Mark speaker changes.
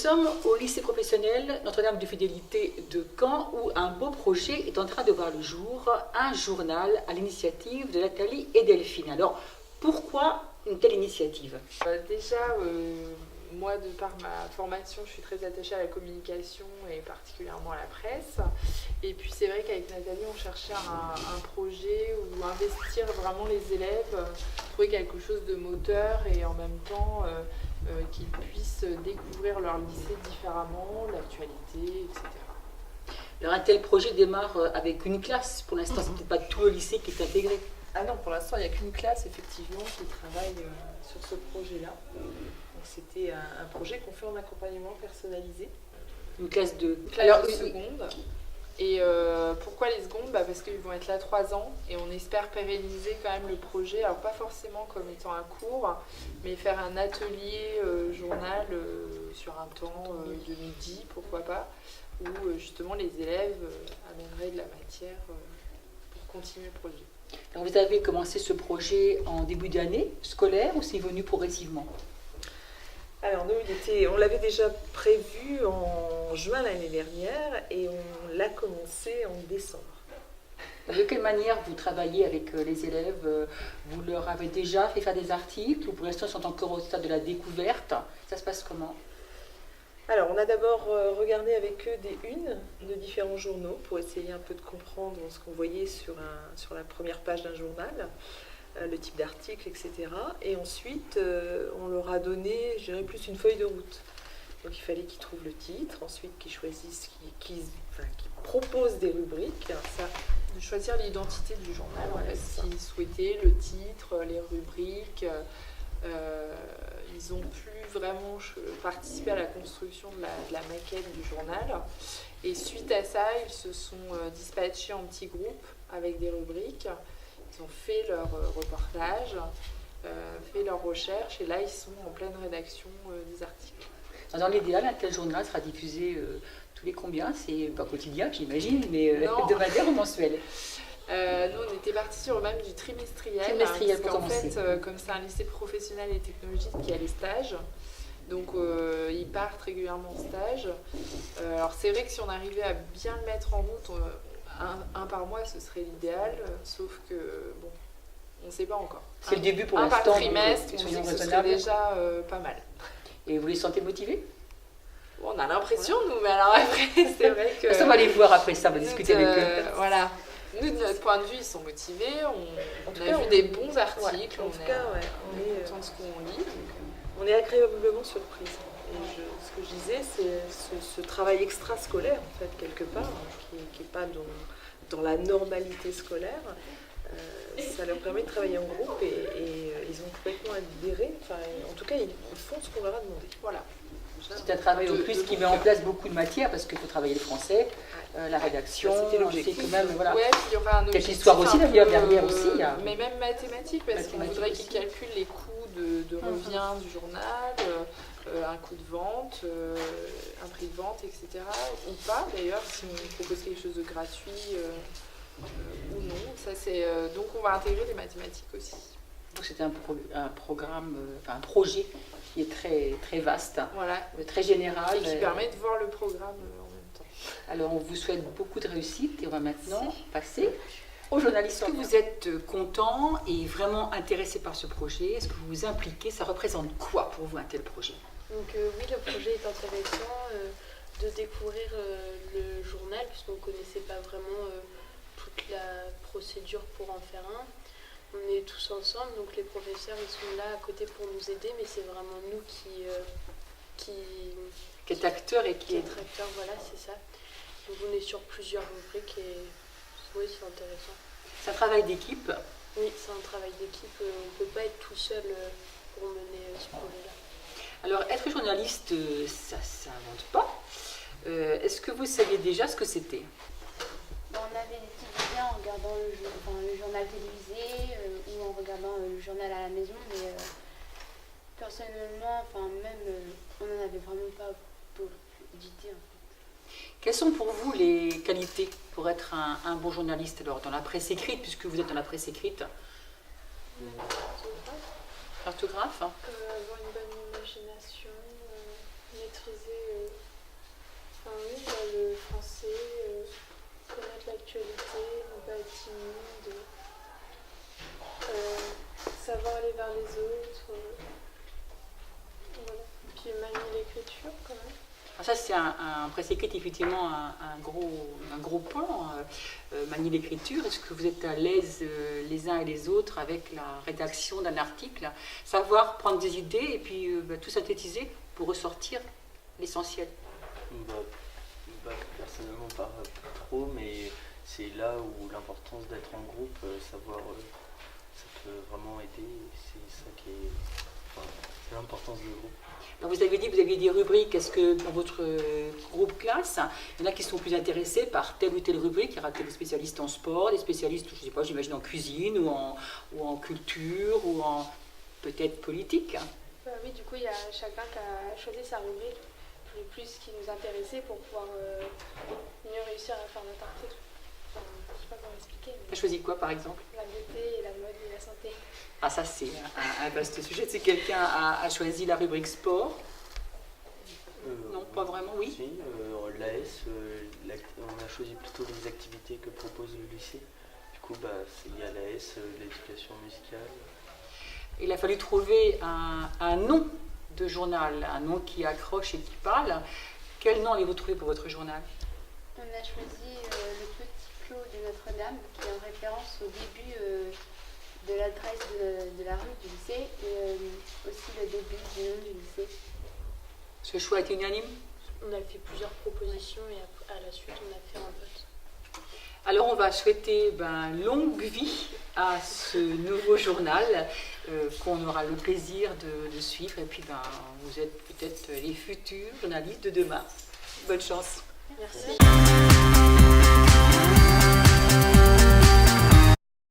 Speaker 1: sommes au lycée professionnel Notre-Dame de Fidélité de Caen où un beau projet est en train de voir le jour, un journal à l'initiative de Nathalie et Delphine. Alors, pourquoi une telle initiative?
Speaker 2: Moi, de par ma formation, je suis très attachée à la communication et particulièrement à la presse. Et puis c'est vrai qu'avec Nathalie, on cherchait un projet où investir vraiment les élèves, trouver quelque chose de moteur et en même temps qu'ils puissent découvrir leur lycée différemment, l'actualité, etc.
Speaker 1: Alors un tel projet démarre avec une classe. Pour l'instant, ce n'est peut-être pas tout le lycée qui est intégré.
Speaker 2: Ah non, pour l'instant, il n'y a qu'une classe effectivement qui travaille sur ce projet-là. C'était un projet qu'on fait en accompagnement personnalisé.
Speaker 1: Une classe de
Speaker 2: seconde. Et pourquoi les secondes? Parce qu'ils vont être là 3 ans et on espère pérenniser quand même le projet. Alors pas forcément comme étant un cours, mais faire un atelier journal sur un temps de midi, pourquoi pas, où justement les élèves amèneraient de la matière pour continuer le projet.
Speaker 1: Alors vous avez commencé ce projet en début d'année scolaire ou c'est venu progressivement?
Speaker 3: Alors nous, on l'avait déjà prévu en juin l'année dernière et on l'a commencé en décembre.
Speaker 1: De quelle manière vous travaillez avec les élèves? Vous leur avez déjà fait faire des articles ou pour l'instant ils sont encore au stade de la découverte? Ça se passe comment?
Speaker 3: Alors on a d'abord regardé avec eux des unes de différents journaux pour essayer un peu de comprendre ce qu'on voyait sur la première page d'un journal. Le type d'article, etc. Et ensuite, on leur a donné, je dirais, plus une feuille de route. Donc il fallait qu'ils trouvent le titre, ensuite qu'ils choisissent, qu'ils proposent des rubriques.
Speaker 2: Ça, de choisir l'identité du journal, en fait, s'ils souhaitaient, le titre, les rubriques. Ils ont pu vraiment participer à la construction de la maquette du journal. Et suite à ça, ils se sont dispatchés en petits groupes avec des rubriques. Ils ont fait leur reportage, fait leurs recherches, et là, ils sont en pleine rédaction des articles.
Speaker 1: Dans l'idéal, un tel journal sera diffusé tous les combien? C'est pas quotidien, j'imagine, mais hebdomadaire ou mensuel?
Speaker 2: Nous, on était partis sur même du trimestriel.
Speaker 1: Trimestriel pour
Speaker 2: commencer.
Speaker 1: fait,
Speaker 2: comme c'est un lycée professionnel et technologique qui a les stages, donc ils partent régulièrement en stage. Alors c'est vrai que si on arrivait à bien le mettre en route, un par mois, ce serait l'idéal, sauf que, bon, on ne sait pas encore.
Speaker 1: C'est le début pour l'instant.
Speaker 2: Un par trimestre, on dit que ce serait déjà pas mal.
Speaker 1: Et vous les sentez motivés?
Speaker 2: Bon, on a l'impression, nous, mais alors après, c'est vrai que...
Speaker 1: Ça, on va les voir après ça, on va discuter avec eux.
Speaker 2: Voilà. Nous, de notre point de vue, ils sont motivés, on a vu des bons articles,
Speaker 3: on est
Speaker 2: content de ce qu'on lit.
Speaker 3: On est agréablement surprise. Et ce que je disais, c'est ce travail extrascolaire, en fait, quelque part, qui n'est pas dans la normalité scolaire. Ça leur permet de travailler en groupe et ils ont complètement adhéré. Enfin, en tout cas, ils font ce qu'on leur a demandé.
Speaker 1: Voilà. C'est un travail au plus qui met en place beaucoup de matières parce qu'il faut travailler le français, la rédaction,
Speaker 3: c'était l'objectif.
Speaker 1: quand même, voilà.
Speaker 2: Ouais, puis il y aura un objectif.
Speaker 1: Quelques histoires aussi d'ailleurs derrière aussi.
Speaker 2: Mais même mathématiques, parce qu'on voudrait qu'ils calculent les coûts de revient du journal, un coût de vente, un prix de vente, etc. Ou pas d'ailleurs, si on propose quelque chose de gratuit ou non. Ça, donc on va intégrer les mathématiques aussi.
Speaker 1: C'est un programme, un projet qui est très, très vaste,
Speaker 2: voilà.
Speaker 1: Très général.
Speaker 2: Et qui permet de voir le programme en même temps.
Speaker 1: Alors on vous souhaite beaucoup de réussite et on va maintenant passer aux journalistes. Est-ce que vous êtes content et vraiment intéressé par ce projet? Est-ce que vous vous impliquez? Ça représente quoi pour vous un tel projet?
Speaker 4: Donc oui, le projet est intéressant de découvrir le journal puisqu'on ne connaissait pas vraiment toute la procédure pour en faire un. On est tous ensemble, donc les professeurs ils sont là à côté pour nous aider, mais c'est vraiment nous qui
Speaker 1: est acteur et qui est
Speaker 4: acteur, voilà, c'est ça. Donc on est sur plusieurs rubriques et oui, c'est intéressant.
Speaker 1: C'est un travail d'équipe?
Speaker 4: Oui, c'est un travail d'équipe. On ne peut pas être tout seul pour mener ce projet-là.
Speaker 1: Alors, être journaliste, ça ne s'invente pas. Est-ce que vous saviez déjà ce que c'était?
Speaker 5: On avait des petites idées en regardant le journal télévisé ou en regardant le journal à la maison, mais personnellement, on n'en avait vraiment pas beaucoup d'idées.
Speaker 1: Quelles sont pour vous les qualités pour être un bon journaliste alors, dans la presse écrite, puisque vous êtes dans la presse écrite? Cartographe.
Speaker 4: Avoir une bonne imagination, maîtriser oui, le français, connaître l'actualité, ne pas être timide, savoir aller vers les autres. Voilà. Puis manier l'écriture quand même.
Speaker 1: Alors ça, c'est un presse écrite, effectivement, un gros pan, manier l'écriture. Est-ce que vous êtes à l'aise les uns et les autres avec la rédaction d'un article, savoir prendre des idées et puis tout synthétiser pour ressortir l'essentiel?
Speaker 6: Personnellement, pas trop, mais c'est là où l'importance d'être en groupe, savoir, ça peut vraiment aider. C'est ça qui est, c'est l'importance du groupe.
Speaker 1: Alors vous avez dit que vous aviez des rubriques. Est-ce que dans votre groupe classe, il y en a qui sont plus intéressés par telle ou telle rubrique? Il y aura des spécialistes en sport, des spécialistes, je ne sais pas, j'imagine en cuisine ou en culture ou en peut-être politique.
Speaker 4: Oui, du coup, il y a chacun qui a choisi sa rubrique le plus qui nous intéressait pour pouvoir mieux réussir à faire notre article. Enfin, je ne sais pas comment expliquer.
Speaker 1: Tu as choisi quoi, par exemple?
Speaker 4: La beauté, et la mode et la santé.
Speaker 1: Ah, ça, c'est un vaste sujet. C'est quelqu'un a choisi la rubrique sport? Non, pas vraiment, oui.
Speaker 6: Si, l'AS, on a choisi plutôt les activités que propose le lycée. Du coup, il y a l'AS, l'éducation musicale.
Speaker 1: Il a fallu trouver un nom de journal, un nom qui accroche et qui parle. Quel nom avez-vous trouvé pour votre journal?
Speaker 5: On a choisi le Petit Clos de Notre-Dame, qui est en référence au début de l'adresse de la rue du lycée et aussi le début du nom du lycée.
Speaker 1: Ce choix est unanime?
Speaker 4: On a fait plusieurs propositions et à la suite on a fait un vote.
Speaker 1: Alors on va souhaiter longue vie à ce nouveau journal qu'on aura le plaisir de suivre. Et puis vous êtes peut-être les futurs journalistes de demain. Bonne chance.
Speaker 4: Merci.